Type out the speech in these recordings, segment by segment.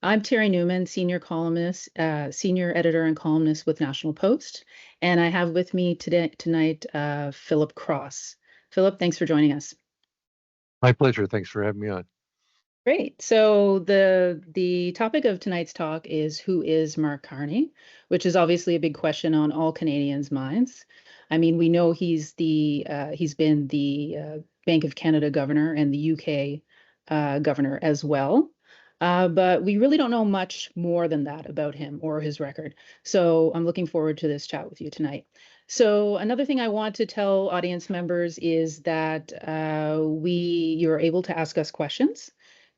I'm Terry Newman, senior editor and columnist with National Post, and I have with me tonight Philip Cross. Philip, thanks for joining us. My pleasure. Thanks for having me on. Great. So the topic of tonight's talk is who is Mark Carney, which is obviously a big question on all Canadians' minds. I mean, we know he's been the Bank of Canada governor and the UK governor as well. But we really don't know much more than that about him or his record. So I'm looking forward to this chat with you tonight. So another thing I want to tell audience members is that you're able to ask us questions.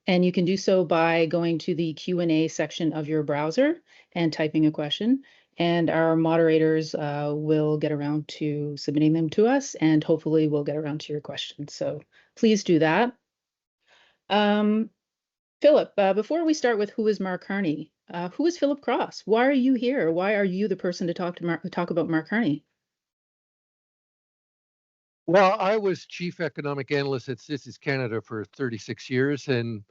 And you can do so by going to the Q&A section of your browser and typing a question. And our moderators will get around to submitting them to us, and hopefully we'll get around to your questions. So please do that. Philip, before we start with who is Mark Carney, who is Philip Cross? Why are you here? Why are you the person to talk about Mark Carney? Well, I was chief economic analyst at Statistics Canada for 36 years, and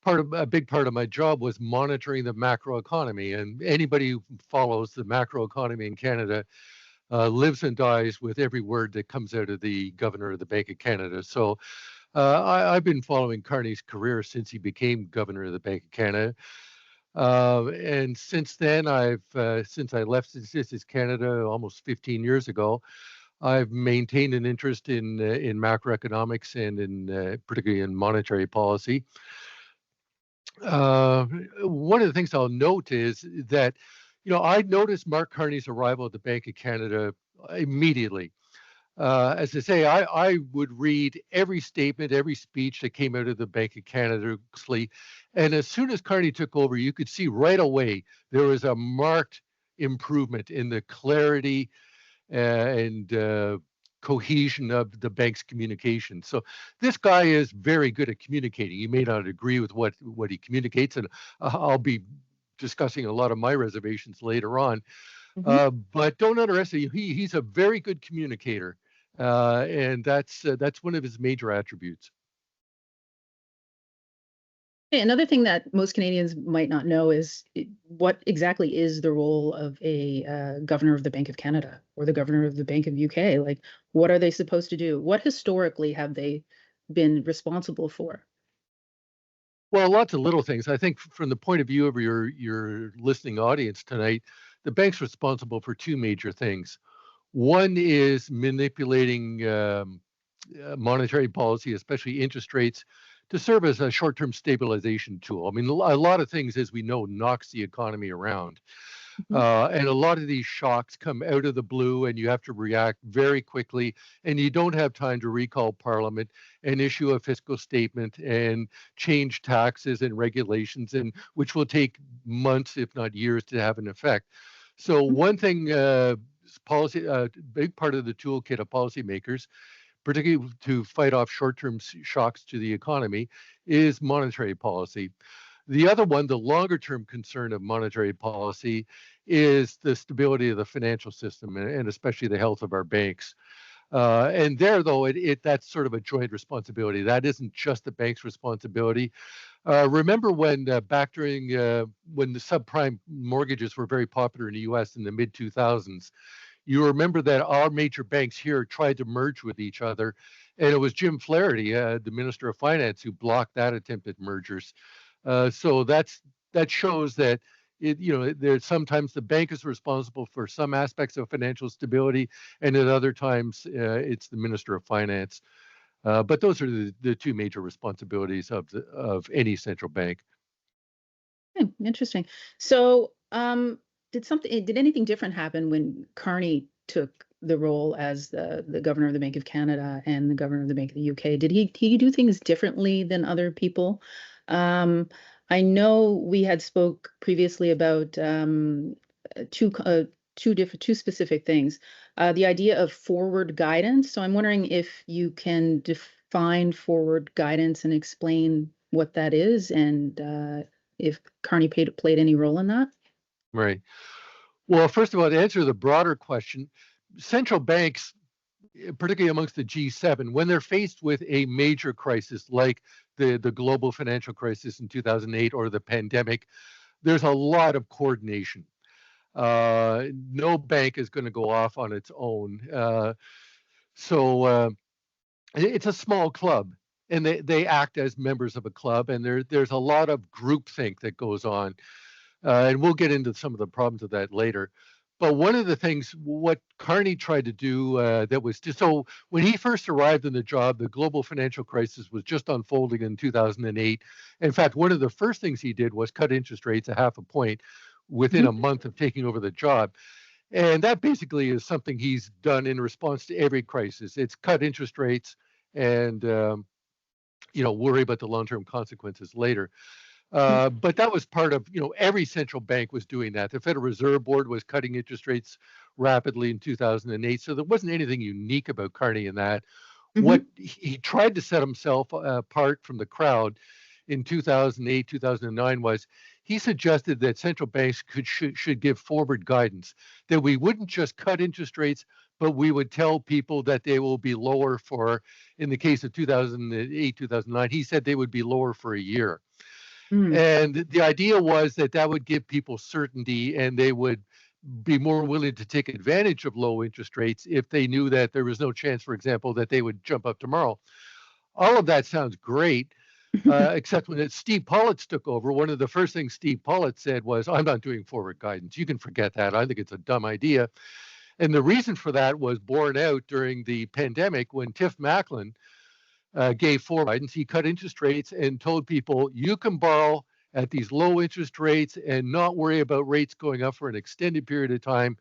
a big part of my job was monitoring the macroeconomy. And anybody who follows the macroeconomy in Canada lives and dies with every word that comes out of the governor of the Bank of Canada. So I've been following Carney's career since he became governor of the Bank of Canada. And since then, since I left Statistics Canada almost 15 years ago, I've maintained an interest in macroeconomics and in particularly in monetary policy. One of the things I'll note is that, I noticed Mark Carney's arrival at the Bank of Canada immediately. As I say, I would read every statement, every speech that came out of the Bank of Canada, and as soon as Carney took over, you could see right away there was a marked improvement in the clarity and cohesion of the bank's communication. So this guy is very good at communicating. You may not agree with what he communicates, and I'll be discussing a lot of my reservations later on. But don't underestimate, he's a very good communicator, and that's one of his major attributes. Another thing that most Canadians might not know is what exactly is the role of a governor of the Bank of Canada or the governor of the Bank of UK? Like, what are they supposed to do? What historically have they been responsible for? Well, lots of little things. I think from the point of view of your listening audience tonight, the bank's responsible for two major things. One is manipulating monetary policy, especially interest rates, to serve as a short-term stabilization tool. I mean, a lot of things, as we know, knocks the economy around. And a lot of these shocks come out of the blue, and you have to react very quickly, and you don't have time to recall Parliament and issue a fiscal statement and change taxes and regulations, and which will take months, if not years, to have an effect. So one thing, big part of the toolkit of policymakers, particularly to fight off short-term shocks to the economy, is monetary policy. The other one, the longer-term concern of monetary policy, is the stability of the financial system and especially the health of our banks. And there, though, that's sort of a joint responsibility. That isn't just the bank's responsibility. Remember when back during when the subprime mortgages were very popular in the U.S. in the mid-2000s, you remember that our major banks here tried to merge with each other, and it was Jim Flaherty, the Minister of Finance, who blocked that attempt at mergers. So that shows that there's sometimes the bank is responsible for some aspects of financial stability, and at other times it's the Minister of Finance. But those are the two major responsibilities of any central bank. Interesting. So, did anything different happen when Carney took the role as the governor of the Bank of Canada and the governor of the Bank of the UK? Did he do things differently than other people? I know we had spoke previously about two specific things. The idea of forward guidance. So I'm wondering if you can define forward guidance and explain what that is, and if Carney played any role in that. Right. Well, first of all, to answer the broader question, central banks, particularly amongst the G7, when they're faced with a major crisis like the global financial crisis in 2008 or the pandemic, there's a lot of coordination. No bank is going to go off on its own. So it's a small club, and they act as members of a club, and there's a lot of groupthink that goes on. And we'll get into some of the problems of that later. But one of the things, what Carney tried to do that was just so when he first arrived in the job, the global financial crisis was just unfolding in 2008. In fact, one of the first things he did was cut interest rates a half a point within a month of taking over the job. And that basically is something he's done in response to every crisis. It's cut interest rates and worry about the long-term consequences later. But that was part of, every central bank was doing that. The Federal Reserve Board was cutting interest rates rapidly in 2008. So there wasn't anything unique about Carney in that. What he tried to set himself apart from the crowd in 2008, 2009 was he suggested that central banks should give forward guidance, that we wouldn't just cut interest rates, but we would tell people that they will be lower for, in the case of 2008, 2009, he said they would be lower for a year. And the idea was that would give people certainty, and they would be more willing to take advantage of low interest rates if they knew that there was no chance, for example, that they would jump up tomorrow. All of that sounds great, except when Steve Pollitt took over, one of the first things Steve Pollitt said was, I'm not doing forward guidance. You can forget that. I think it's a dumb idea. And the reason for that was borne out during the pandemic when Tiff Macklin gave forward guidance. He cut interest rates and told people, you can borrow at these low interest rates and not worry about rates going up for an extended period of time.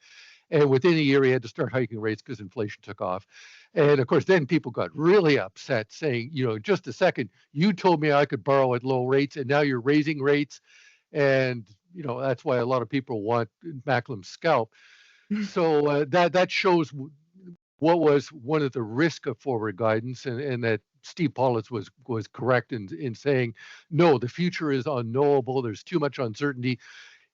And within a year, he had to start hiking rates because inflation took off. And of course, then people got really upset saying, just a second, you told me I could borrow at low rates and now you're raising rates. And, that's why a lot of people want Macklin's scalp. So that shows what was one of the risks of forward guidance, and that Steve Pollitt was correct in saying, no, the future is unknowable. There's too much uncertainty.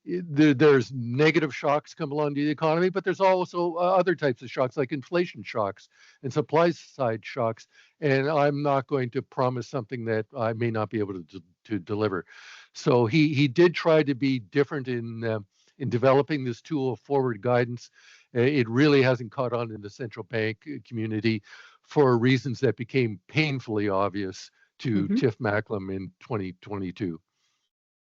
There's negative shocks come along to the economy, but there's also other types of shocks like inflation shocks and supply side shocks. And I'm not going to promise something that I may not be able to deliver. So he did try to be different in developing this tool of forward guidance. It really hasn't caught on in the central bank community for reasons that became painfully obvious to Tiff Macklin in 2022.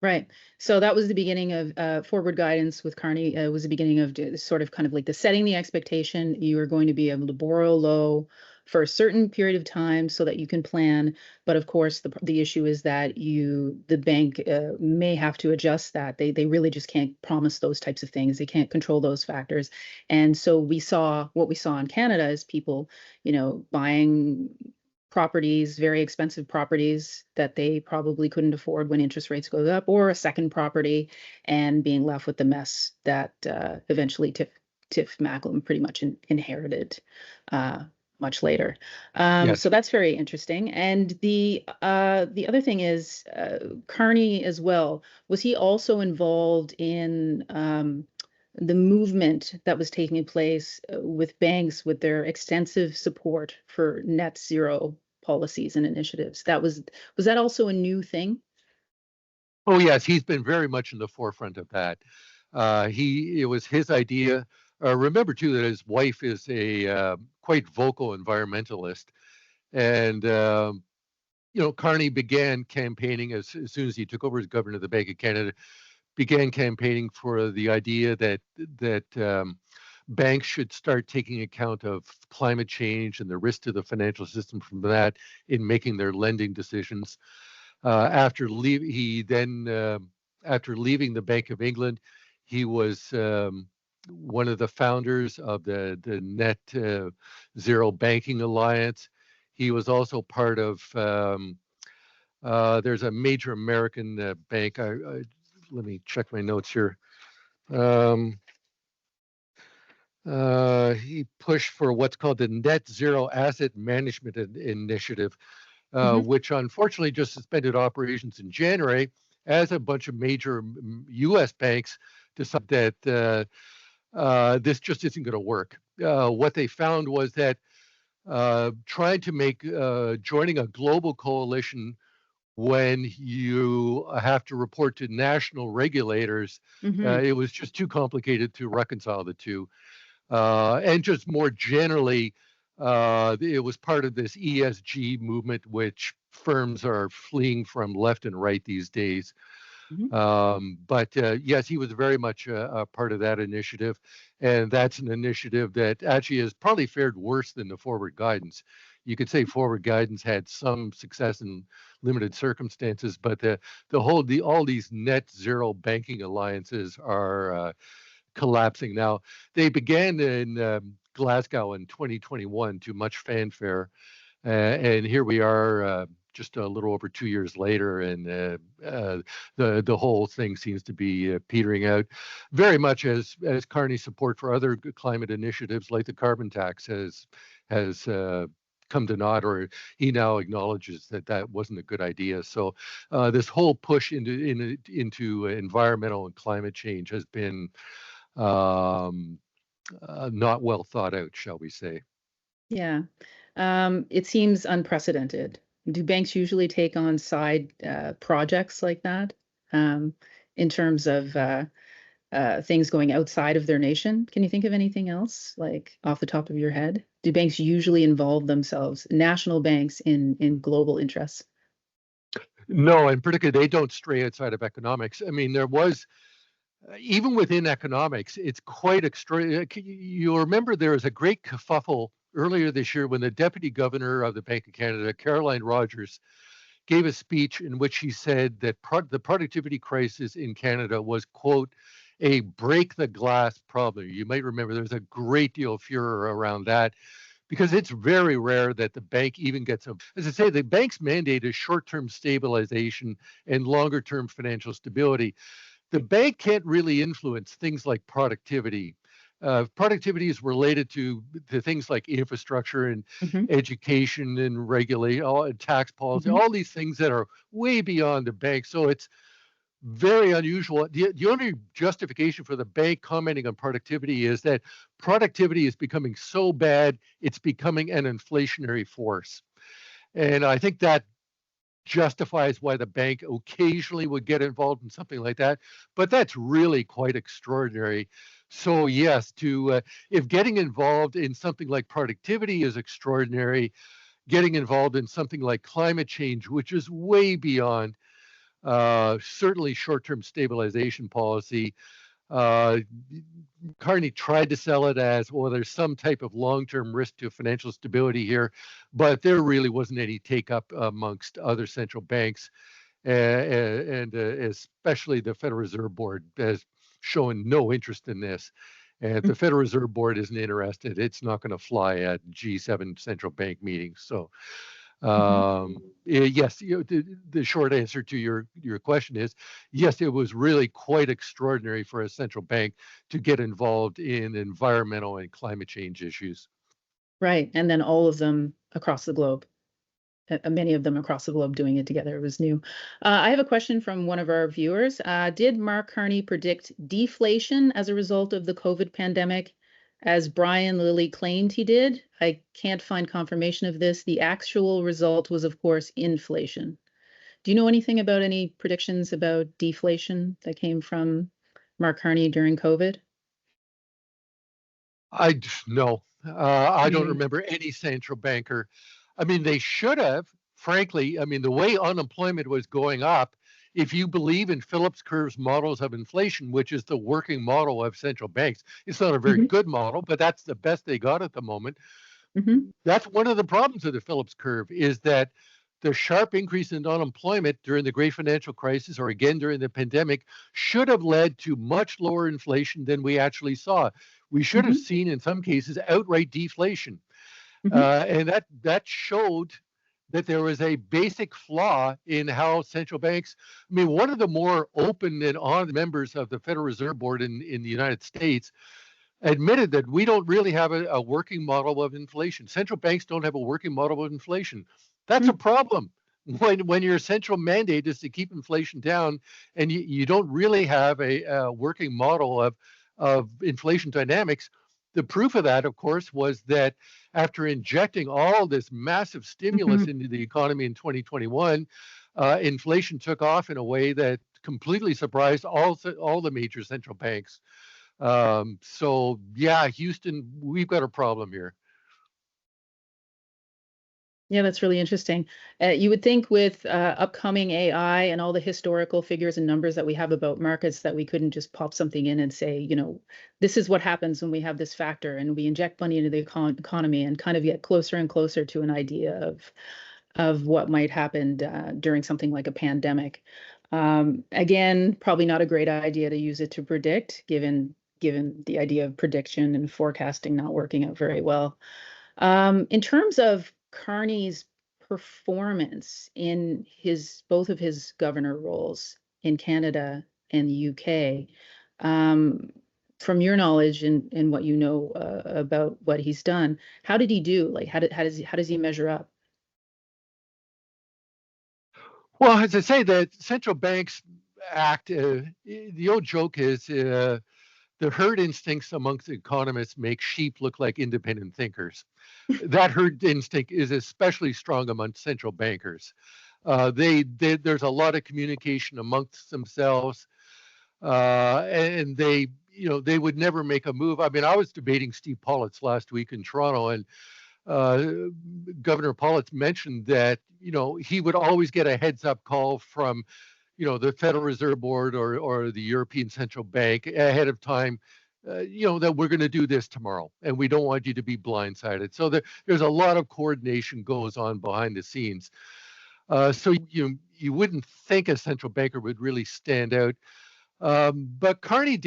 Right. So that was the beginning of forward guidance with Carney. Was the beginning of sort of kind of like the setting the expectation. You are going to be able to borrow low for a certain period of time so that you can plan. But of course, the issue is that the bank may have to adjust that. They really just can't promise those types of things. They can't control those factors. And so what we saw in Canada is people, buying properties, very expensive properties that they probably couldn't afford when interest rates go up, or a second property, and being left with the mess that eventually Tiff Macklin pretty much inherited much later. Yes. So that's very interesting. And the other thing is Carney as well. Was he also involved in the movement that was taking place with banks with their extensive support for net zero policies and initiatives? Was that also a new thing? Oh yes, he's been very much in the forefront of that. It was his idea. Remember too that his wife is a quite vocal environmentalist, and Carney began campaigning as soon as he took over as governor of the Bank of Canada. Began campaigning for the idea that banks should start taking account of climate change and the risk to the financial system from that in making their lending decisions. After leaving the Bank of England, he was one of the founders of the Net Zero Banking Alliance. He was also part of, there's a major American bank. Let me check my notes here. He pushed for what's called the Net Zero Asset Management Initiative, which unfortunately just suspended operations in January as a bunch of major U.S. banks decided that this just isn't going to work. What they found was that trying to make joining a global coalition when you have to report to national regulators, Mm-hmm. it was just too complicated to reconcile the two. And just more generally, it was part of this ESG movement, which firms are fleeing from left and right these days. Mm-hmm. But yes, he was very much a part of that initiative. And that's an initiative that actually has probably fared worse than the forward guidance. You could say forward guidance had some success in limited circumstances, but all these net zero banking alliances are collapsing now. They began in Glasgow in 2021 to much fanfare, and here we are, just a little over 2 years later, and the whole thing seems to be petering out. Very much as Carney's support for other climate initiatives like the carbon tax has come to naught, or he now acknowledges that that wasn't a good idea. So this whole push into environmental and climate change has been not well thought out, shall we say. Yeah. It seems unprecedented. Do banks usually take on side projects like that um, in terms of things going outside of their nation? Can you think of anything else, like off the top of your head? Do banks usually involve themselves, national banks, in global interests? No, and particularly they don't stray outside of economics. I mean, there was even within economics, it's quite extraordinary. You remember there was a great kerfuffle earlier this year when the deputy governor of the Bank of Canada, Caroline Rogers, gave a speech in which she said that the productivity crisis in Canada was, quote, a break the glass problem. You might remember there's a great deal of furor around that because it's very rare that the bank even gets a, as I say, the bank's mandate is short-term stabilization and longer-term financial stability. The bank can't really influence things like productivity. Productivity is related to things like infrastructure and Hmm. education and regulate, all tax policy, Hmm. all these things that are way beyond the bank. So it's very unusual. The only justification for the bank commenting on productivity is that productivity is becoming so bad, it's becoming an inflationary force. And I think that justifies why the bank occasionally would get involved in something like that, but that's really quite extraordinary. So yes, to if getting involved in something like productivity is extraordinary, getting involved in something like climate change, which is way beyond certainly short-term stabilization policy. Uh, Carney tried to sell it as, well, there's some type of long-term risk to financial stability here, but there really wasn't any take-up amongst other central banks, and especially the Federal Reserve Board has shown no interest in this. And if the Federal Reserve Board isn't interested, it's not going to fly at G7 central bank meetings. So Hmm. yes, the short answer to your question is yes, it was really quite extraordinary for a central bank to get involved in environmental and climate change issues. Right. And then all of them across the globe. Many of them across the globe doing it together. It was new. I have a question from one of our viewers. Did Mark Carney predict deflation as a result of the COVID pandemic, as Brian Lilly claimed he did? I can't find confirmation of this. The actual result was, of course, inflation. Do you know anything about any predictions about deflation that came from Mark Carney during COVID? I no, I don't Mm. remember any central banker. I mean, they should have. Frankly, I mean, the way unemployment was going up, if you believe in Phillips Curve's models of inflation, which is the working model of central banks, it's not a very Hmm. good model, but that's the best they got at the moment. Hmm. That's one of the problems of the Phillips curve is that the sharp increase in unemployment during the great financial crisis or again during the pandemic should have led to much lower inflation than we actually saw. We should have Hmm. seen in some cases outright deflation. Hmm. And that showed that there was a basic flaw in how central banks, I mean, one of the more open and honest members of the Federal Reserve Board in the United States admitted that we don't really have a working model of inflation. Central banks don't have a working model of inflation. That's a problem when your central mandate is to keep inflation down and you don't really have a working model of inflation dynamics. the proof of that, of course, was that after injecting all this massive stimulus into the economy in 2021, inflation took off in a way that completely surprised all the major central banks. So yeah, Houston, we've got a problem here. Yeah, that's really interesting. You would think with upcoming AI and all the historical figures and numbers that we have about markets that we couldn't just pop something in and say, this is what happens when we have this factor and we inject money into the economy and kind of get closer and closer to an idea of what might happen during something like a pandemic. Again, probably not a great idea to use it to predict, given the idea of prediction and forecasting not working out very well. In terms of Carney's performance in both of his governor roles in Canada and the UK, from your knowledge and what you know about what he's done, how did he do? Like, how does he measure up? Well, as I say, the central banks act. The old joke is the herd instincts amongst economists make sheep look like independent thinkers. That herd instinct is especially strong among central bankers. There's a lot of communication amongst themselves, and they would never make a move. I mean, I was debating Steve Pollitt last week in Toronto, and Governor Pollitt mentioned that he would always get a heads up call from the Federal Reserve Board or the European Central Bank ahead of time, that we're going to do this tomorrow, and we don't want you to be blindsided. So there's a lot of coordination goes on behind the scenes. So you wouldn't think a central banker would really stand out. But Carney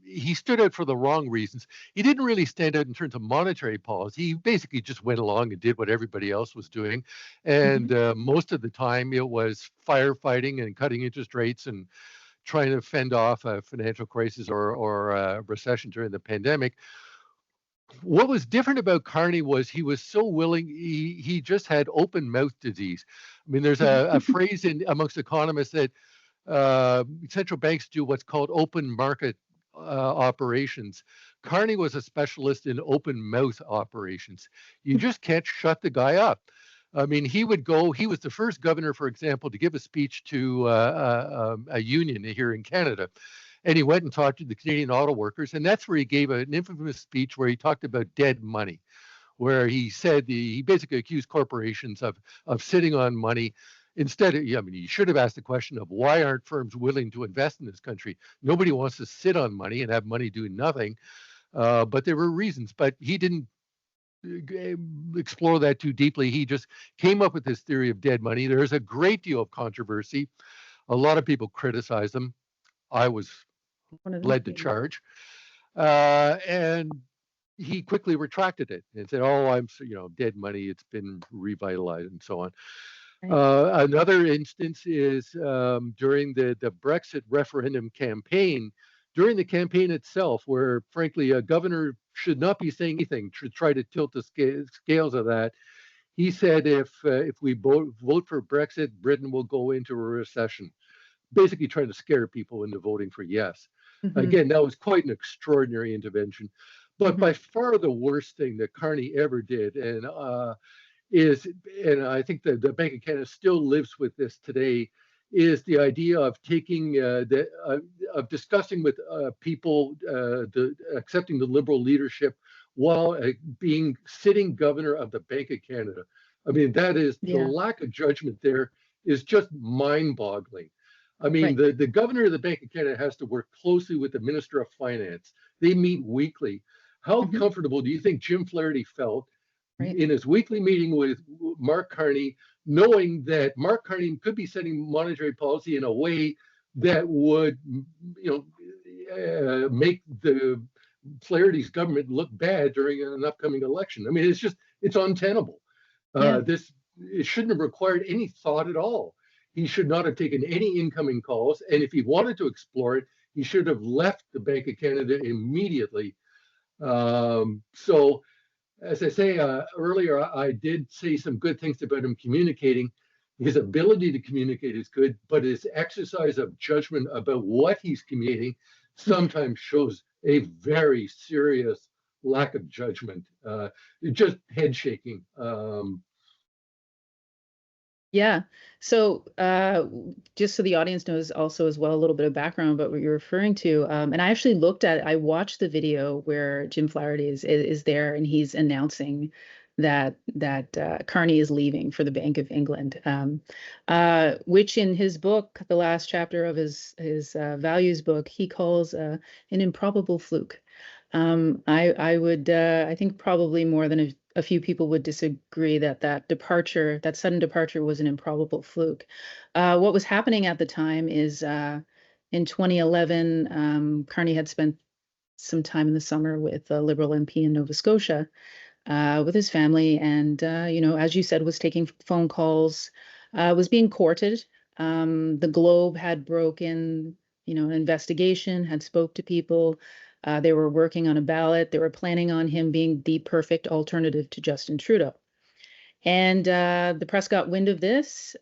he stood out for the wrong reasons. He didn't really stand out in terms of monetary policy. He basically just went along and did what everybody else was doing. And most of the time it was firefighting and cutting interest rates and trying to fend off a financial crisis or a recession during the pandemic. What was different about Carney was he was so willing. He just had open mouth disease. I mean, there's a phrase amongst economists that central banks do what's called open market operations. Carney was a specialist in open mouth operations. You just can't shut the guy up. I mean, he was the first governor, for example, to give a speech to a union here in Canada. And he went and talked to the Canadian auto workers. And that's where he gave an infamous speech where he talked about dead money, where he said he basically accused corporations of sitting on money. Instead, you should have asked the question of why aren't firms willing to invest in this country? Nobody wants to sit on money and have money do nothing. But there were reasons. But he didn't explore that too deeply. He just came up with this theory of dead money. There's a great deal of controversy. A lot of people criticize him. I was led to charge. And he quickly retracted it and said, "Oh, I'm dead money. It's been revitalized," and so on. Right. Another instance is during the Brexit referendum campaign. During the campaign itself, where frankly a governor should not be saying anything to try to tilt the scales of that, he said if we vote for Brexit, Britain will go into a recession, basically trying to scare people into voting for yes. Again, that was quite an extraordinary intervention. But by far the worst thing that Carney ever did, and I think the Bank of Canada still lives with this today, is the idea of taking of discussing with people, accepting the Liberal leadership while being sitting governor of the Bank of Canada. I mean, that is the lack of judgment there is just mind-boggling. I mean, right. the governor of the Bank of Canada has to work closely with the Minister of Finance. They meet weekly. How comfortable do you think Jim Flaherty felt in his weekly meeting with Mark Carney, knowing that Mark Carney could be setting monetary policy in a way that would, make the Flaherty's government look bad during an upcoming election? I mean, it's untenable. It shouldn't have required any thought at all. He should not have taken any incoming calls. And if he wanted to explore it, he should have left the Bank of Canada immediately. So, as I say earlier, I did say some good things about him communicating. His ability to communicate is good, but his exercise of judgment about what he's communicating sometimes shows a very serious lack of judgment, just head shaking. Yeah. So just so the audience knows also as well a little bit of background about what you're referring to. And I actually I watched the video where Jim Flaherty is there and he's announcing that Carney is leaving for the Bank of England, which in his book, the last chapter of his values book, he calls an improbable fluke. I would, I think probably more than a few people would disagree that sudden departure was an improbable fluke. What was happening at the time is in 2011, Carney had spent some time in the summer with a Liberal MP in Nova Scotia with his family, and as you said, was taking phone calls, was being courted. The Globe had broken, an investigation, had spoke to people. They were working on a ballot. They were planning on him being the perfect alternative to Justin Trudeau. And the press got wind of this.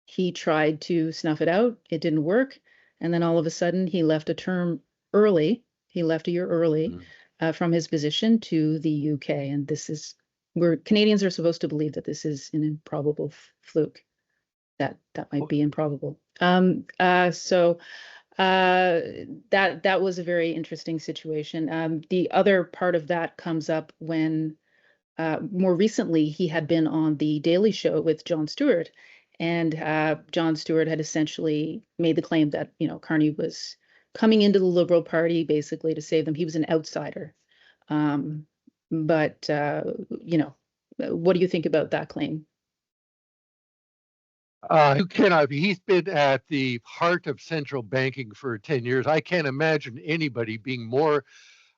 He tried to snuff it out. It didn't work. And then all of a sudden, he left a term early. He left a year early from his position to the UK. And this is where Canadians are supposed to believe that this is an improbable fluke. That might be improbable. So that was a very interesting situation. The other part of that comes up when more recently he had been on the Daily Show with Jon Stewart, and Jon Stewart had essentially made the claim that Carney was coming into the Liberal Party basically to save them. He was an outsider. But what do you think about that claim? You cannot. He's been at the heart of central banking for 10 years. I can't imagine anybody being more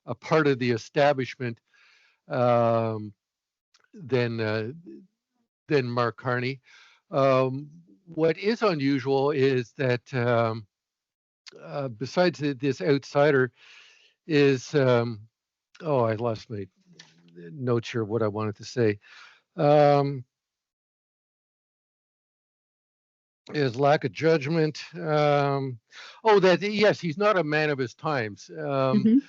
a part of the establishment than Mark Carney. What is unusual is that besides this outsider is I lost my notes here. What I wanted to say. His lack of judgment. Yes, he's not a man of his times. And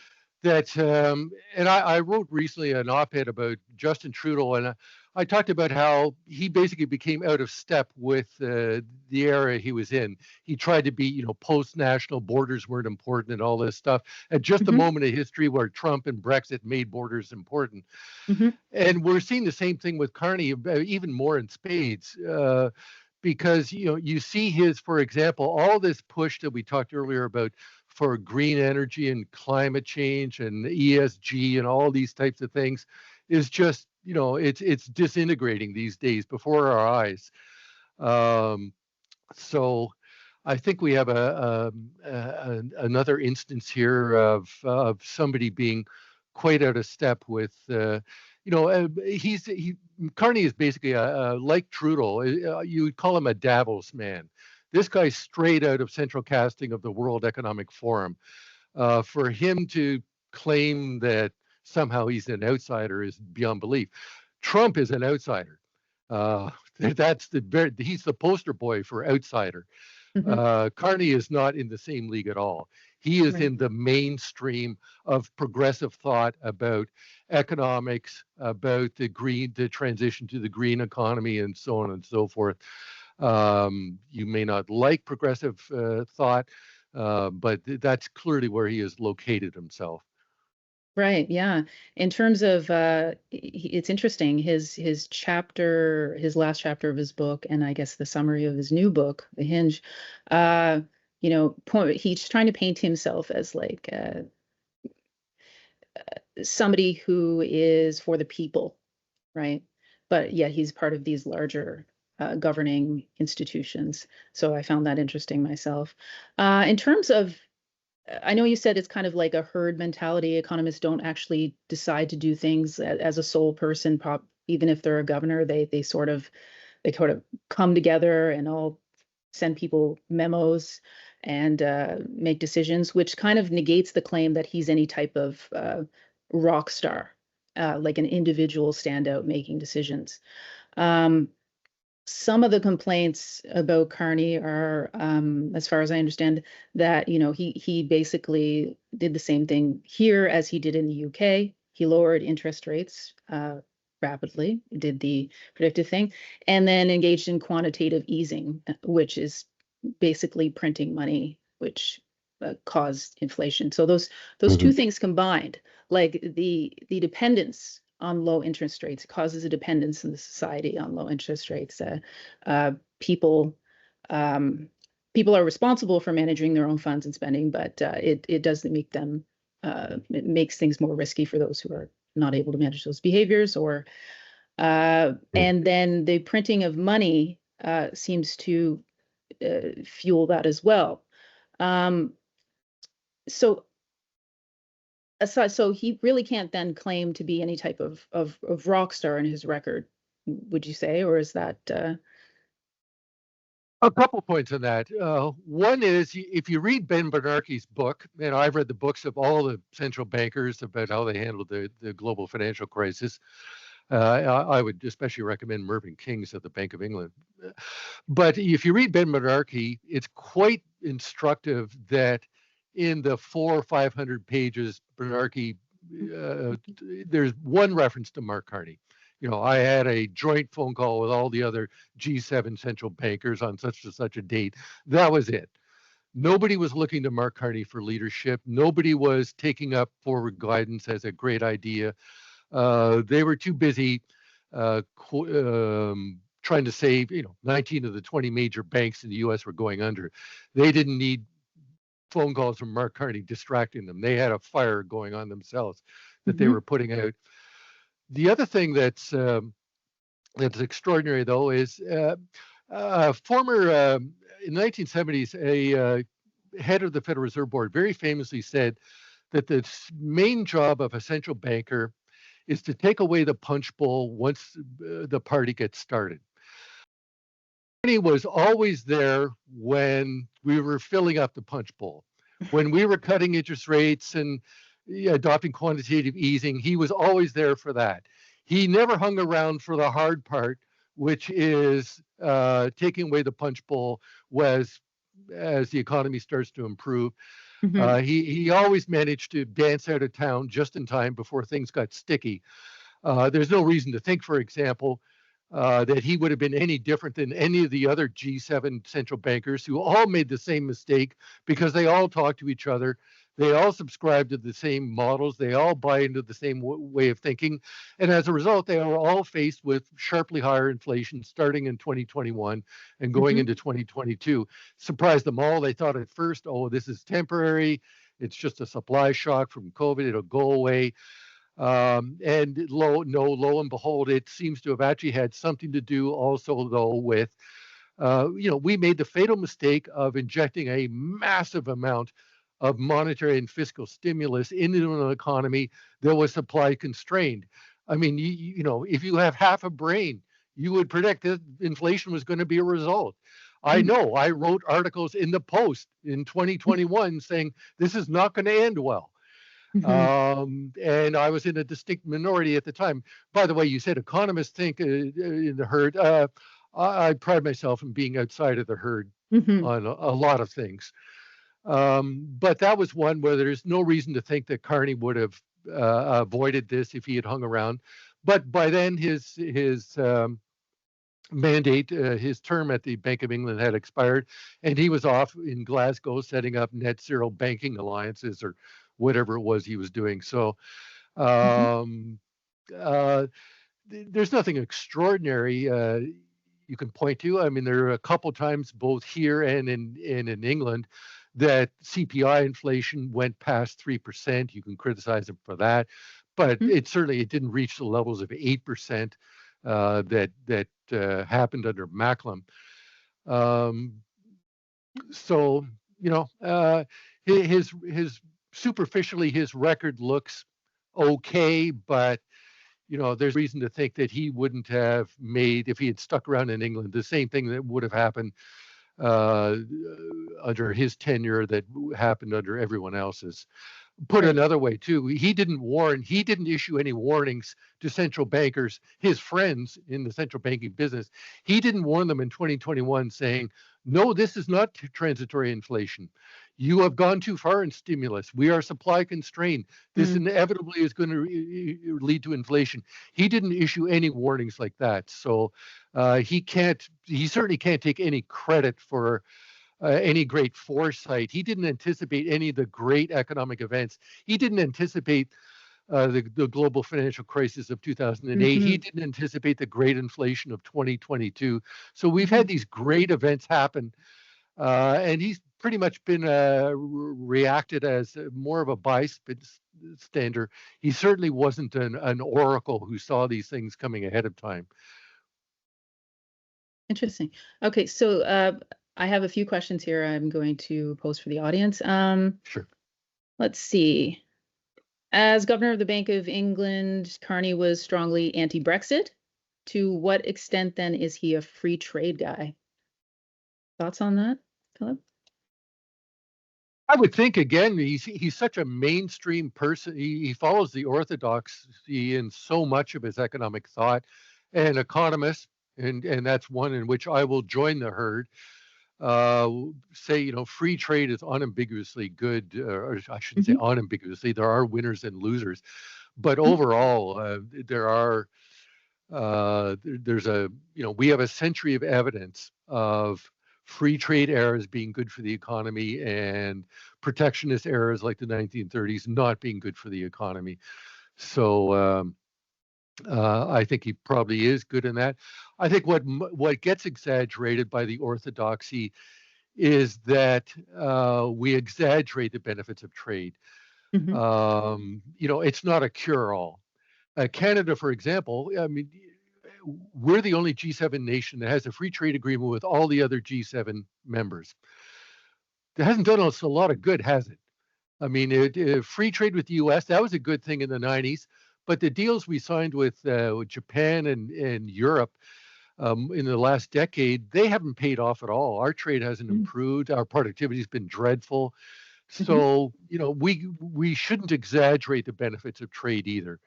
I wrote recently an op-ed about Justin Trudeau, and I talked about how he basically became out of step with the era he was in. He tried to be, post-national, borders weren't important and all this stuff at just a moment of history where Trump and Brexit made borders important. And we're seeing the same thing with Carney, even more in spades. Because you see for example, all this push that we talked earlier about for green energy and climate change and ESG and all these types of things is just it's disintegrating these days before our eyes. So I think we have another instance here of somebody being quite out of step with. Carney is basically like Trudeau. You would call him a Davos man. This guy's straight out of central casting of the World Economic Forum. For him to claim that somehow he's an outsider is beyond belief. Trump is an outsider. He's the poster boy for outsider. Carney is not in the same league at all. He is in the mainstream of progressive thought about economics, about the transition to the green economy, and so on and so forth. You may not like progressive thought, but that's clearly where he has located himself. Right. Yeah. In terms of, it's interesting, his last chapter of his book, and I guess the summary of his new book, The Hinge, he's trying to paint himself as like somebody who is for the people, right? But yeah, he's part of these larger governing institutions. So I found that interesting myself. In terms of, I know you said it's kind of like a herd mentality. Economists don't actually decide to do things as a sole person. Even if they're a governor, they sort of come together and all send people memos and make decisions, which kind of negates the claim that he's any type of rock star, like an individual standout making decisions. some of the complaints about Carney are, as far as I understand, that he basically did the same thing here as he did in the UK. He lowered interest rates rapidly, did the predictive thing, and then engaged in quantitative easing, which is basically printing money, which caused inflation. So those two things combined, like the dependence on low interest rates, it causes a dependence in the society on low interest rates. People people are responsible for managing their own funds and spending, but it does make them it makes things more risky for those who are not able to manage those behaviors. Or and then the printing of money seems to fuel that as well. Um, so so he really can't then claim to be any type of rock star in his record, would you say, or is that A couple points on that. One is if you read Ben Bernanke's book, and I've read the books of all the central bankers about how they handled the global financial crisis. I would especially recommend Mervyn King's at the Bank of England. But if you read Ben Bernanke, it's quite instructive that in the 400 or 500 pages, Bernanke, there's one reference to Mark Carney. I had a joint phone call with all the other G7 central bankers on such and such a date. That was it. Nobody was looking to Mark Carney for leadership. Nobody was taking up forward guidance as a great idea. They were too busy trying to save, 19 of the 20 major banks in the U.S. were going under. They didn't need phone calls from Mark Carney distracting them. They had a fire going on themselves that they were putting out. The other thing that's extraordinary, though, is former in the 1970s, a head of the Federal Reserve Board very famously said that the main job of a central banker is to take away the punch bowl once the party gets started. He was always there when we were filling up the punch bowl. When we were cutting interest rates and adopting quantitative easing, he was always there for that. He never hung around for the hard part, which is taking away the punch bowl as the economy starts to improve. He always managed to dance out of town just in time before things got sticky. There's no reason to think, for example, that he would have been any different than any of the other G7 central bankers who all made the same mistake because they all talk to each other. They all subscribe to the same models. They all buy into the same way of thinking. And as a result, they are all faced with sharply higher inflation starting in 2021 and going into 2022. Surprised them all. They thought at first, oh, this is temporary. It's just a supply shock from COVID. It'll go away. And lo and behold, it seems to have actually had something to do also, though, with, we made the fatal mistake of injecting a massive amount of monetary and fiscal stimulus into an economy that was supply constrained. I mean, if you have half a brain, you would predict that inflation was going to be a result. I know I wrote articles in the Post in 2021 saying this is not going to end well. And I was in a distinct minority at the time. By the way, you said economists think in the herd. I pride myself in being outside of the herd on a lot of things. But that was one where there's no reason to think that Carney would have avoided this if he had hung around. But by then, his mandate, his term at the Bank of England had expired, and he was off in Glasgow setting up net zero banking alliances or whatever it was he was doing. So there's nothing extraordinary you can point to. I mean, there are a couple times both here and in England that CPI inflation went past 3%. You can criticize him for that, but it didn't reach the levels of 8% that happened under Macklem. So his superficially his record looks okay, but there's reason to think that he wouldn't have made, if he had stuck around in England, the same thing that would have happened under his tenure that happened under everyone else's. Put Right. another way, too, he didn't issue any warnings to central bankers, his friends in the central banking business. He didn't warn them in 2021 saying, no, this is not transitory inflation. You have gone too far in stimulus. We are supply constrained. This inevitably is going to lead to inflation. He didn't issue any warnings like that. So he certainly can't take any credit for any great foresight. He didn't anticipate any of the great economic events. He didn't anticipate the global financial crisis of 2008. He didn't anticipate the great inflation of 2022. So we've had these great events happen, and he's pretty much been reacted as more of a bystander. He certainly wasn't an oracle who saw these things coming ahead of time. Interesting. Okay, so I have a few questions here I'm going to pose for the audience. Sure. Let's see. As governor of the Bank of England, Carney was strongly anti-Brexit. To what extent then is he a free trade guy? Thoughts on that, Philip? I would think, again, he's such a mainstream person. He follows the orthodoxy in so much of his economic thought. And economists, and that's one in which I will join the herd, say, free trade is unambiguously good, or I shouldn't say unambiguously. There are winners and losers, but overall, we have a century of evidence of free trade eras being good for the economy and protectionist eras like the 1930s not being good for the economy. So I think he probably is good in that. I think what gets exaggerated by the orthodoxy is that we exaggerate the benefits of trade. It's not a cure-all. Canada, for example, I mean, we're the only G7 nation that has a free trade agreement with all the other G7 members. It hasn't done us a lot of good, has it? I mean, free trade with the U.S., that was a good thing in the 90s, but the deals we signed with Japan and Europe in the last decade, they haven't paid off at all. Our trade hasn't improved. Our productivity has been dreadful. So, we shouldn't exaggerate the benefits of trade either.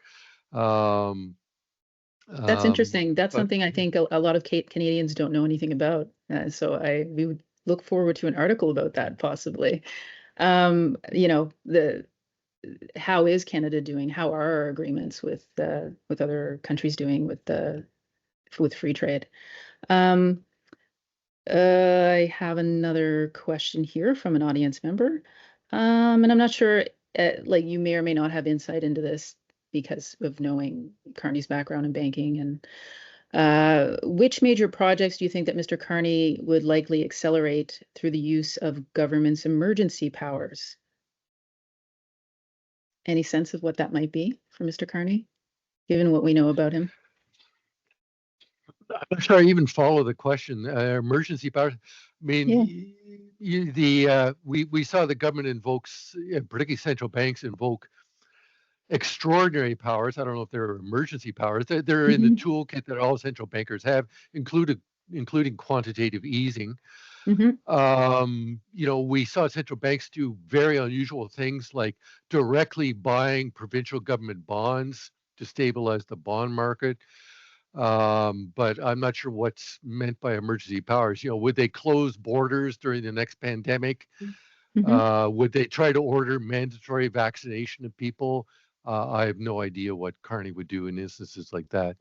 That's interesting. That's something I think a lot of Canadians don't know anything about. So we would look forward to an article about that possibly. How is Canada doing? How are our agreements with other countries doing with free trade? I have another question here from an audience member, and I'm not sure. You may or may not have insight into this because of knowing Carney's background in banking. And which major projects do you think that Mr. Carney would likely accelerate through the use of government's emergency powers? Any sense of what that might be for Mr. Carney, given what we know about him? I'm not sure I even follow the question. Emergency powers. I mean, we saw the government invokes, particularly central banks invoke extraordinary powers. I don't know if they're emergency powers. They're in the toolkit that all central bankers have, including quantitative easing. We saw central banks do very unusual things like directly buying provincial government bonds to stabilize the bond market. But I'm not sure what's meant by emergency powers. Would they close borders during the next pandemic? Would they try to order mandatory vaccination of people? I have no idea what Carney would do in instances like that.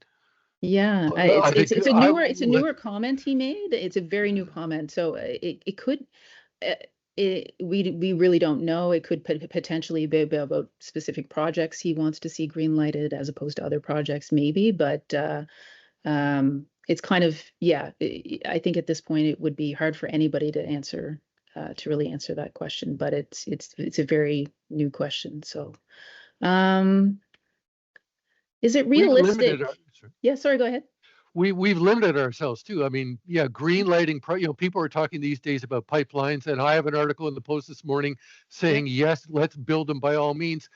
Yeah, it's a newer comment he made. It's a very new comment, so it could. We really don't know. It could potentially be about specific projects he wants to see green lighted as opposed to other projects, maybe. But it's kind of, I think at this point it would be hard for anybody to really answer that question. But it's a very new question. So, is it realistic? Yeah, sorry, go ahead. We've limited ourselves too. I mean, green lighting. People are talking these days about pipelines, and I have an article in the Post this morning saying yes, let's build them by all means,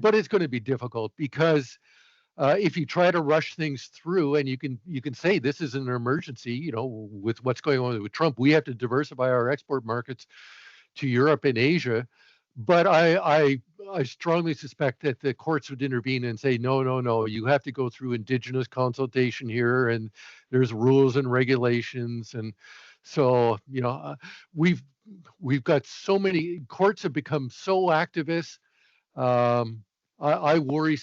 but it's going to be difficult because if you try to rush things through, and you can say this is an emergency, with what's going on with Trump, we have to diversify our export markets to Europe and Asia. But I strongly suspect that the courts would intervene and say, no, no, no, you have to go through Indigenous consultation here, and there's rules and regulations. And so, we've we've got so many courts have become so activist. Um, I worry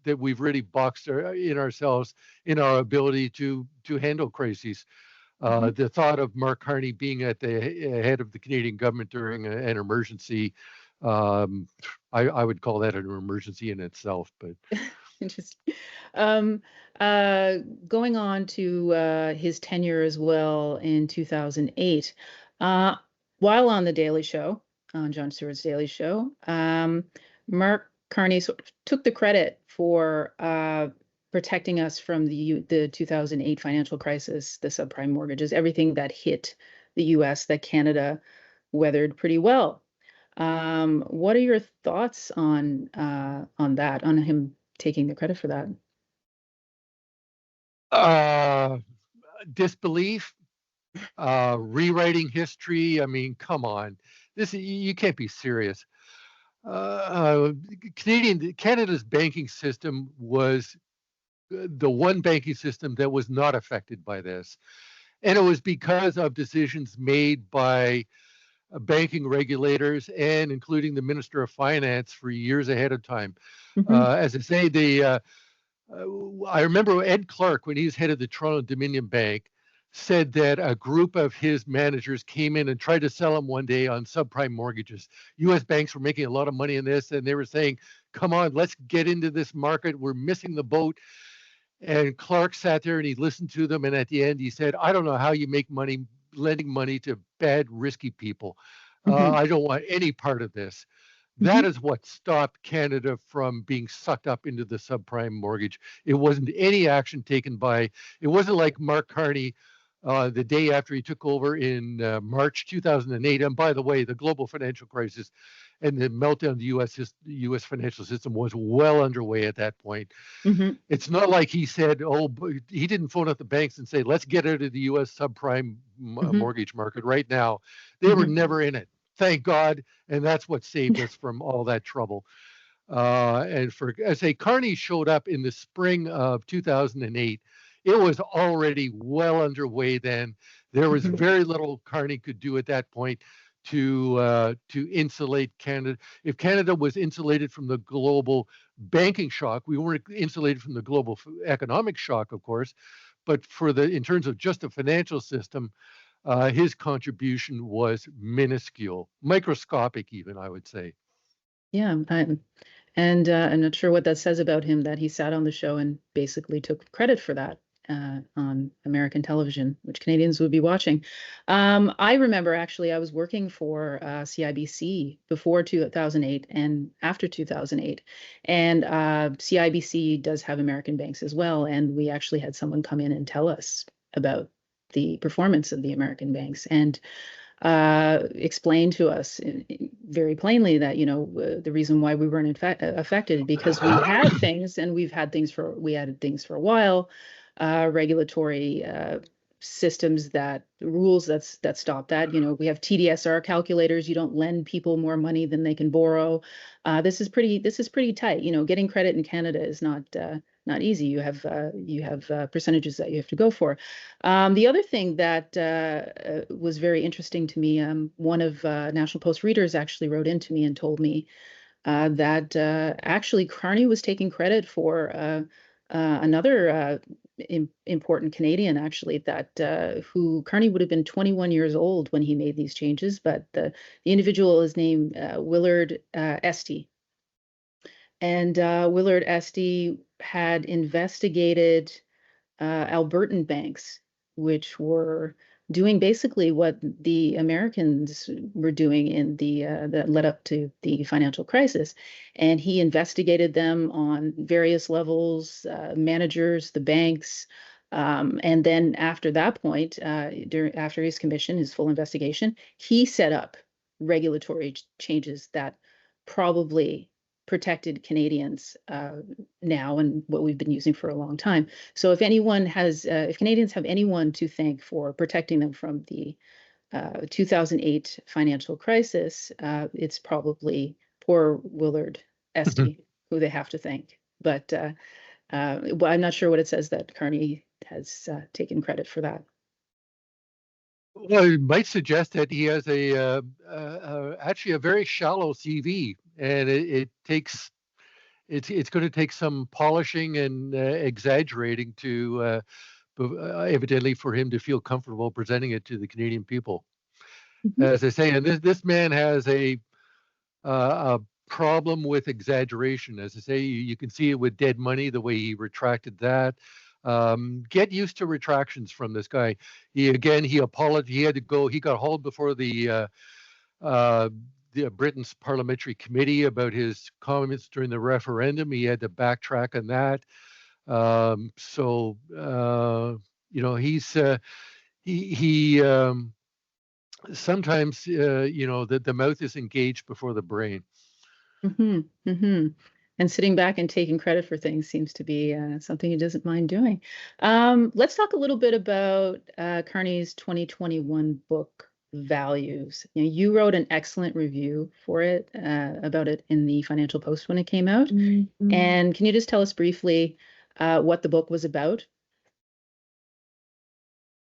that we've really boxed in ourselves in our ability to handle crises. Mhm. The thought of Mark Carney being at the head of the Canadian government during an emergency, um, I would call that an emergency in itself. But Interesting. Um, uh, Going on to his tenure as well in 2008, uh, while on the Daily Show, on Jon Stewart's Daily Show, Mark Carney sort of took the credit for protecting us from the 2008 financial crisis, the subprime mortgages, everything that hit the U.S. that Canada weathered pretty well. What are your thoughts on that, on him taking the credit for that? uh, disbelief, rewriting history. I mean, come on, this you can't be serious. Canada's banking system was the one banking system that was not affected by this. And it was because of decisions made by banking regulators and including the Minister of Finance for years ahead of time. Hmm. As I say, I remember Ed Clark, when he was head of the Toronto Dominion Bank, said that a group of his managers came in and tried to sell him one day on subprime mortgages. US banks were making a lot of money in this, and they were saying, come on, let's get into this market. We're missing the boat. And Clark sat there and he listened to them. And at the end, he said, I don't know how you make money lending money to bad, risky people. Hmm. I don't want any part of this. That Hmm. is what stopped Canada from being sucked up into the subprime mortgage. It wasn't any action taken by, it wasn't like Mark Carney the day after he took over in March 2008. And by the way, the global financial crisis and the meltdown of the US financial system was well underway at that point. Hmm. It's not like he said, oh, he didn't phone up the banks and say, let's get out of the US subprime Hmm. mortgage market right now. They were Hmm. never in it. Thank God. And that's what saved us from all that trouble. And for, I say, Carney showed up in the spring of 2008. It was already well underway then. There was Hmm. very little Carney could do at that point to insulate Canada. If Canada was insulated from the global banking shock, we weren't insulated from the global economic shock, of course. But in terms of just the financial system, his contribution was minuscule, microscopic, even I would say. Yeah, and I'm not sure what that says about him that he sat on the show and basically took credit for that on American television, which Canadians would be watching. I remember actually I was working for CIBC before 2008 and after 2008, and CIBC does have American banks as well, and we actually had someone come in and tell us about the performance of the American banks and explained to us very plainly that the reason why we weren't affected because we had things and we had things for a while, regulatory systems that rules that stop that. We have TDSR calculators. You don't lend people more money than they can borrow. This is pretty tight. Getting credit in Canada is not easy. You have percentages that you have to go for. The other thing that was very interesting to me, one of National Post readers actually wrote into me and told me that actually Carney was taking credit for another important Canadian, actually, that who Carney would have been 21 years old when he made these changes, but the individual is named Willard Estey. And Willard Estey had investigated Albertan banks, which were doing basically what the Americans were doing in the that led up to the financial crisis, and he investigated them on various levels, managers, the banks, and then after that point, after his commission, his full investigation, he set up regulatory changes that probably protected Canadians now and what we've been using for a long time. So if Canadians have anyone to thank for protecting them from the 2008 financial crisis, it's probably poor Willard Esty who they have to thank. But well, I'm not sure what it says that Carney has taken credit for that. Well, it might suggest that he has actually a very shallow CV, and it's going to take some polishing and exaggerating to evidently for him to feel comfortable presenting it to the Canadian people. Mm-hmm. As I say, and this man has a problem with exaggeration. As I say, you can see it with dead money, the way he retracted that. Get used to retractions from this guy. He apologized. He had to go. He got hauled before the Britain's parliamentary committee about his comments during the referendum. He had to backtrack on that. So he sometimes the mouth is engaged before the brain. Mm-hmm. Mm-hmm. And sitting back and taking credit for things seems to be something he doesn't mind doing. Let's talk a little bit about Carney's 2021 book, Values. You wrote an excellent review for it about it in the Financial Post when it came out. Mm-hmm. And can you just tell us briefly what the book was about?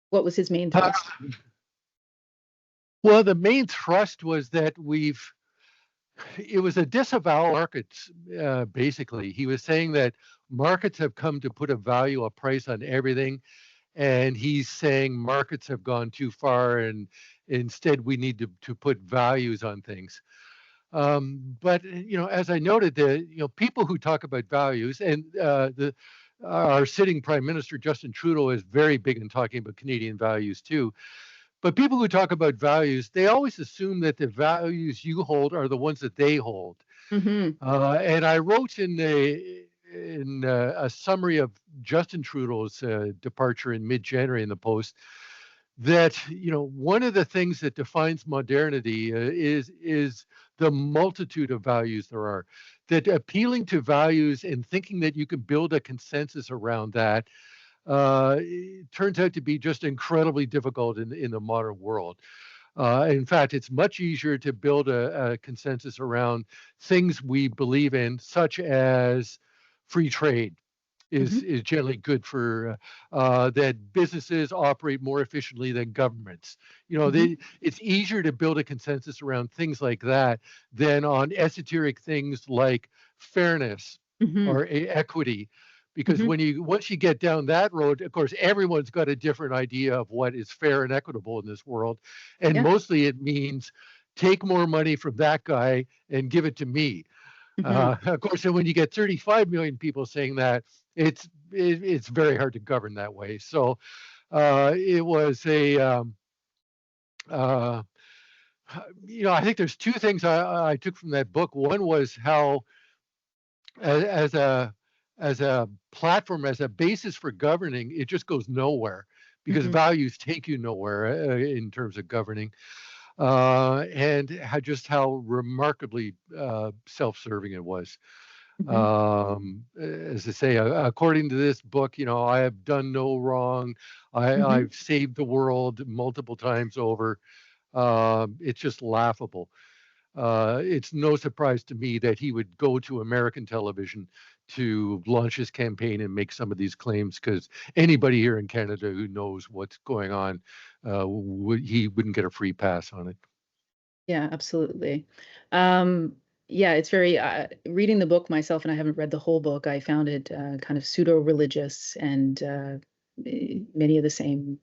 What was his main thrust? Well, the main thrust was that it was a disavowal of markets, basically. He was saying that markets have come to put a price on everything. And he's saying markets have gone too far, and instead we need to put values on things. But as I noted, people who talk about values, and our sitting Prime Minister Justin Trudeau is very big in talking about Canadian values too. But people who talk about values, they always assume that the values you hold are the ones that they hold. Mm-hmm. And I wrote in a summary of Justin Trudeau's departure in mid-January in the Post that one of the things that defines modernity is the multitude of values there are. That appealing to values and thinking that you can build a consensus around that it turns out to be just incredibly difficult in the modern world. In fact, it's much easier to build a consensus around things we believe in, such as free trade is generally good for that businesses operate more efficiently than governments. It's easier to build a consensus around things like that than on esoteric things like fairness or equity. Because once you get down that road, of course, everyone's got a different idea of what is fair and equitable in this world. And mostly it means take more money from that guy and give it to me. Of course, and when you get 35 million people saying that, it's very hard to govern that way. So it was I think there's two things I took from that book. One was how as a platform, as a basis for governing, it just goes nowhere because values take you nowhere in terms of governing. And how remarkably self-serving it was. As I say, according to this book, I have done no wrong. I've saved the world multiple times over. It's just laughable. It's no surprise to me that he would go to American television to launch his campaign and make some of these claims, because anybody here in Canada who knows what's going on, he wouldn't get a free pass on it. Yeah, absolutely. Yeah, it's very reading the book myself, and I haven't read the whole book. I found it kind of pseudo-religious, and many of the same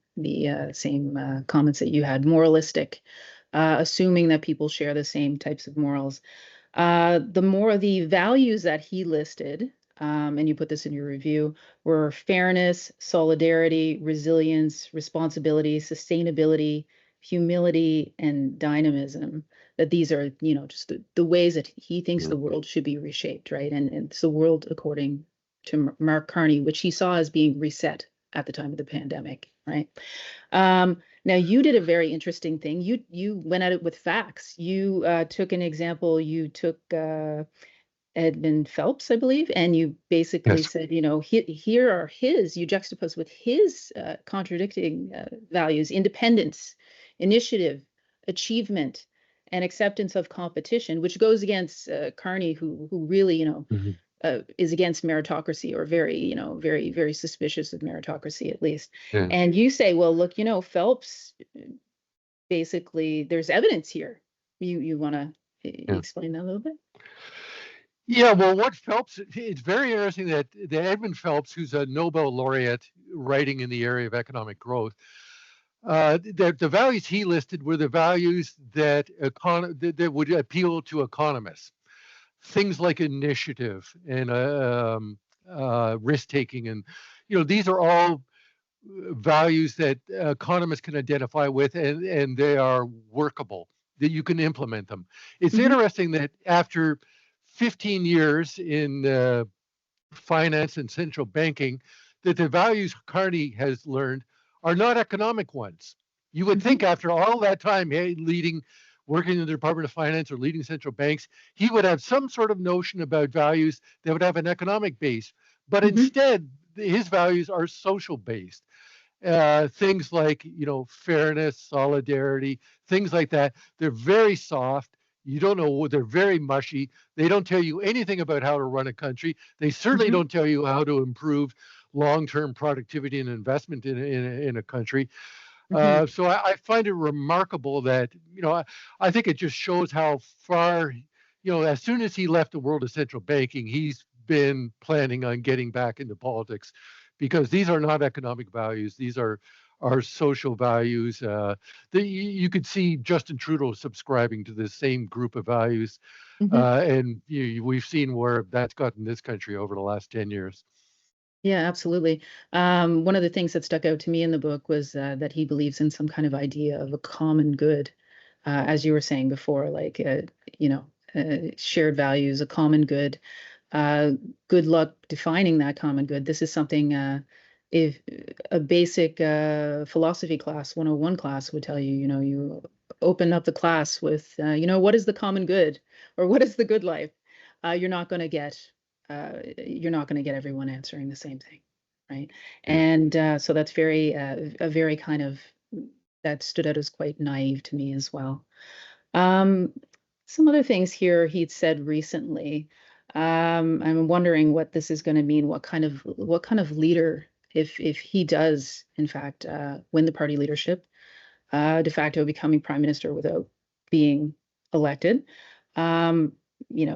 comments that you had, moralistic, assuming that people share the same types of morals. The values that he listed, and you put this in your review, were fairness, solidarity, resilience, responsibility, sustainability, humility, and dynamism. That these are, just the ways that he thinks the world should be reshaped, right? And it's the world according to Mark Carney, which he saw as being reset at the time of the pandemic, right? Now you did a very interesting thing. You went at it with facts. You took an example. You took Edmund Phelps, I believe, and you basically said, here are you juxtapose with his contradicting values: independence, initiative, achievement, and acceptance of competition, which goes against Carney, who really, is against meritocracy, or very, very, very suspicious of meritocracy, at least. Yeah. And you say, well, look, Phelps, basically, there's evidence here. You want to Yeah. explain that a little bit? Yeah, well, what Phelps, it's very interesting that Edmund Phelps, who's a Nobel laureate writing in the area of economic growth, the values he listed were the values that would appeal to economists. Things like initiative and risk taking, and these are all values that economists can identify with, and they are workable, that you can implement them. It's interesting that after 15 years in finance and central banking, that the values Carney has learned are not economic ones. You would think after all that time, working in the Department of Finance or leading central banks, he would have some sort of notion about values that would have an economic base. But instead, his values are social based. Things like, fairness, solidarity, things like that. They're very soft. You don't know, they're very mushy. They don't tell you anything about how to run a country. They certainly don't tell you how to improve long-term productivity and investment in a country. So I find it remarkable that, I think it just shows how far, as soon as he left the world of central banking, he's been planning on getting back into politics, because these are not economic values. These are social values. You could see Justin Trudeau subscribing to the same group of values. And we've seen where that's gotten this country over the last 10 years. Yeah, absolutely. One of the things that stuck out to me in the book was that he believes in some kind of idea of a common good, as you were saying before, like, shared values, a common good. Good luck defining that common good. This is something, if a basic philosophy class, 101 class, would tell you, you open up the class with, what is the common good, or what is the good life? You're not going to get everyone answering the same thing, right? And so that's a very kind of, that stood out as quite naive to me as well. Some other things here he'd said recently. I'm wondering what this is going to mean. What kind of leader, if he does in fact win the party leadership, de facto becoming prime minister without being elected.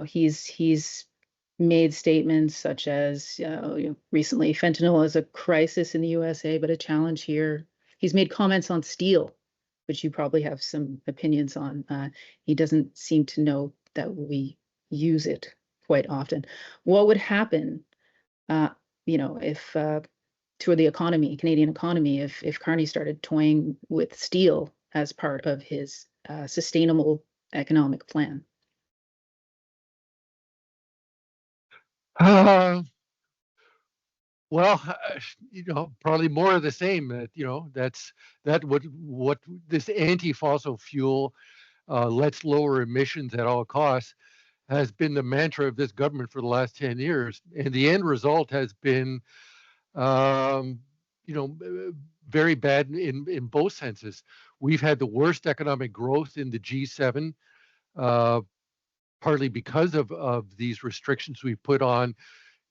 He's made statements such as, recently, fentanyl is a crisis in the USA, but a challenge here. He's made comments on steel, which you probably have some opinions on. He doesn't seem to know that we use it quite often. What would happen, if to the economy, Canadian economy, if Carney started toying with steel as part of his sustainable economic plan? Well, probably more of the same. That what this anti-fossil fuel, let's lower emissions at all costs, has been the mantra of this government for the last 10 years. And the end result has been, very bad in both senses. We've had the worst economic growth in the G7, partly because of these restrictions we've put on,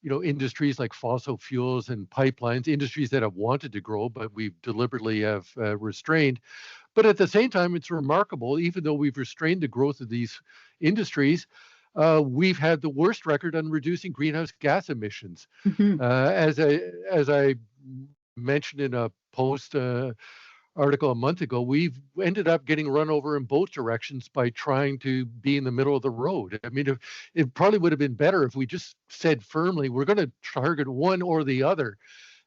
industries like fossil fuels and pipelines, industries that have wanted to grow, but we've deliberately have restrained. But at the same time, it's remarkable, even though we've restrained the growth of these industries, we've had the worst record on reducing greenhouse gas emissions. As I mentioned in a post article a month ago, we've ended up getting run over in both directions by trying to be in the middle of the road. I mean, it probably would have been better if we just said firmly, we're going to target one or the other.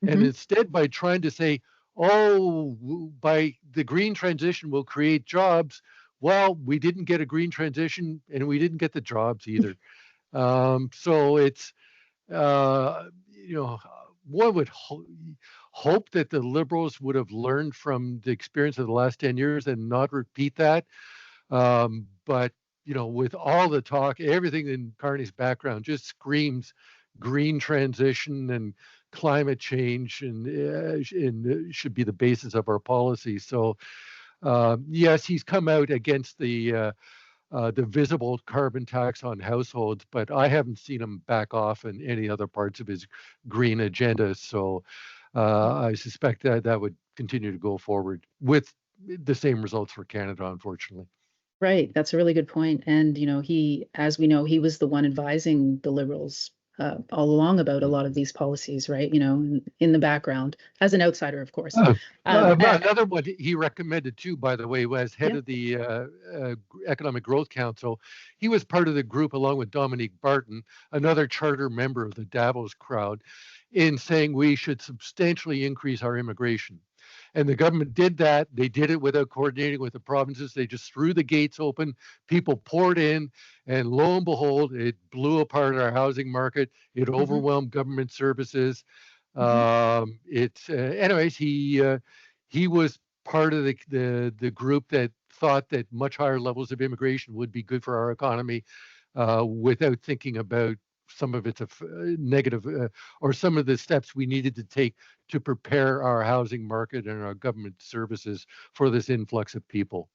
And instead, by trying to say, oh, by the green transition will create jobs, well, we didn't get a green transition and we didn't get the jobs either. So it's, one would hope that the Liberals would have learned from the experience of the last 10 years and not repeat that. But, with all the talk, everything in Carney's background just screams green transition and climate change, and should be the basis of our policy. So Yes, he's come out against the visible carbon tax on households, but I haven't seen him back off in any other parts of his green agenda. So I suspect that that would continue to go forward with the same results for Canada, unfortunately. Right. That's a really good point. And, as we know, he was the one advising the Liberals all along about a lot of these policies, right? In the background, as an outsider, of course. Another one he recommended too, by the way, was head Yeah. of the Economic Growth Council. He was part of the group along with Dominique Barton, another charter member of the Davos crowd, in saying we should substantially increase our immigration. And the government did that. They did it without coordinating with the provinces. They just threw the gates open. People poured in, and lo and behold, it blew apart our housing market. It overwhelmed government services. Anyways, he was part of the group that thought that much higher levels of immigration would be good for our economy, without thinking about some of its negative, or some of the steps we needed to take to prepare our housing market and our government services for this influx of people.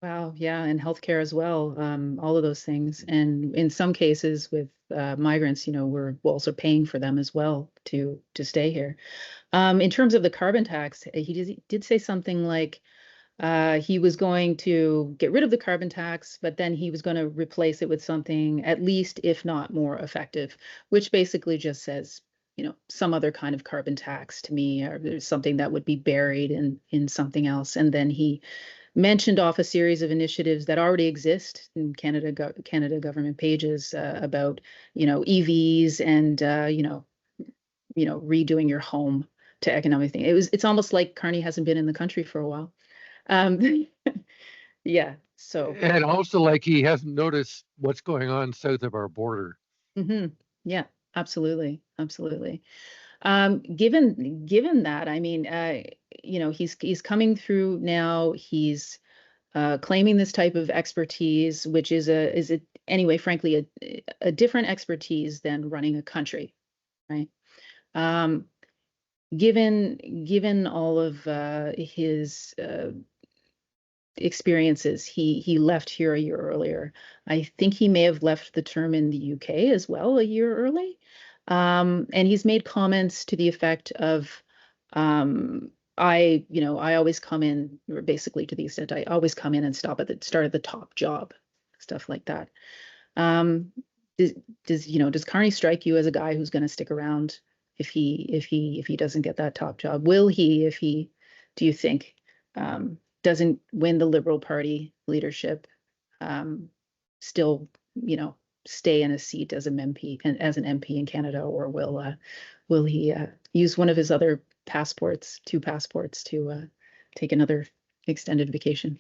Wow, yeah, and healthcare as well, all of those things. And in some cases with migrants, we're also paying for them as well to stay here. In terms of the carbon tax, he did say something like he was going to get rid of the carbon tax, but then he was going to replace it with something at least, if not more effective, which basically just says, some other kind of carbon tax to me, or there's something that would be buried in something else. And then he mentioned off a series of initiatives that already exist in Canada government pages about EVs and redoing your home to economic thing. It's almost like Carney hasn't been in the country for a while. Um, yeah. So And also, like, he hasn't noticed what's going on south of our border. yeah, absolutely, absolutely. Given that, I mean, he's coming through now. He's claiming this type of expertise, which is anyway, frankly, a different expertise than running a country, right? Um, given all of his experiences, he left here a year earlier. I think he may have left the term in the UK as well a year early. And he's made comments to the effect of, I always come in, or basically to the extent I always come in and start at the top job, stuff like that. Um, does, does Carney strike you as a guy who's going to stick around if he doesn't get that top job? Will he, do you think, doesn't win the Liberal Party leadership, still, stay in a seat as an MP and as an MP in Canada, or will he use one of his other two passports to take another extended vacation?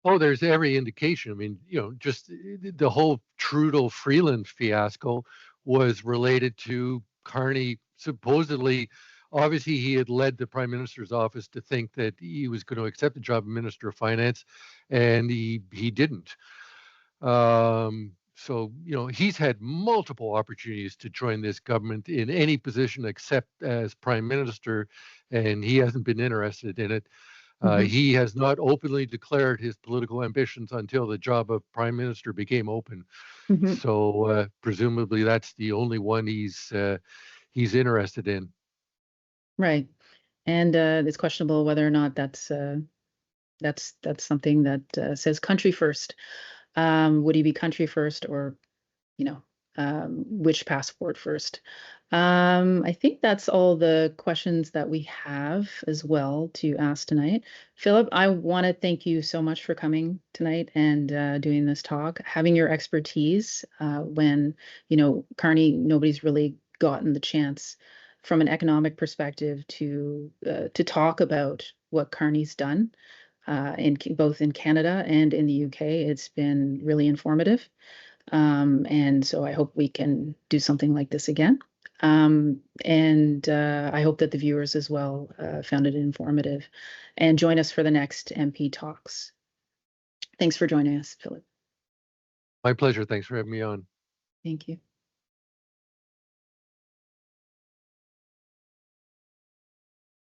Oh, there's every indication. I mean, just the whole Trudeau Freeland fiasco was related to Carney supposedly. Obviously, he had led the Prime Minister's office to think that he was going to accept the job of Minister of Finance, and he didn't. So, he's had multiple opportunities to join this government in any position except as Prime Minister, and he hasn't been interested in it. He has not openly declared his political ambitions until the job of Prime Minister became open. So presumably that's the only one he's interested in. Right. And it's questionable whether or not that's something that says country first. Would he be country first, or which passport first? I think that's all the questions that we have as well to ask tonight. Philip, I want to thank you so much for coming tonight and doing this talk, having your expertise when, Carney, nobody's really gotten the chance from an economic perspective to talk about what Carney's done both in Canada and in the UK. It's been really informative. And so I hope we can do something like this again. And I hope that the viewers as well found it informative and join us for the next MP Talks. Thanks for joining us, Philip. My pleasure. Thanks for having me on. Thank you.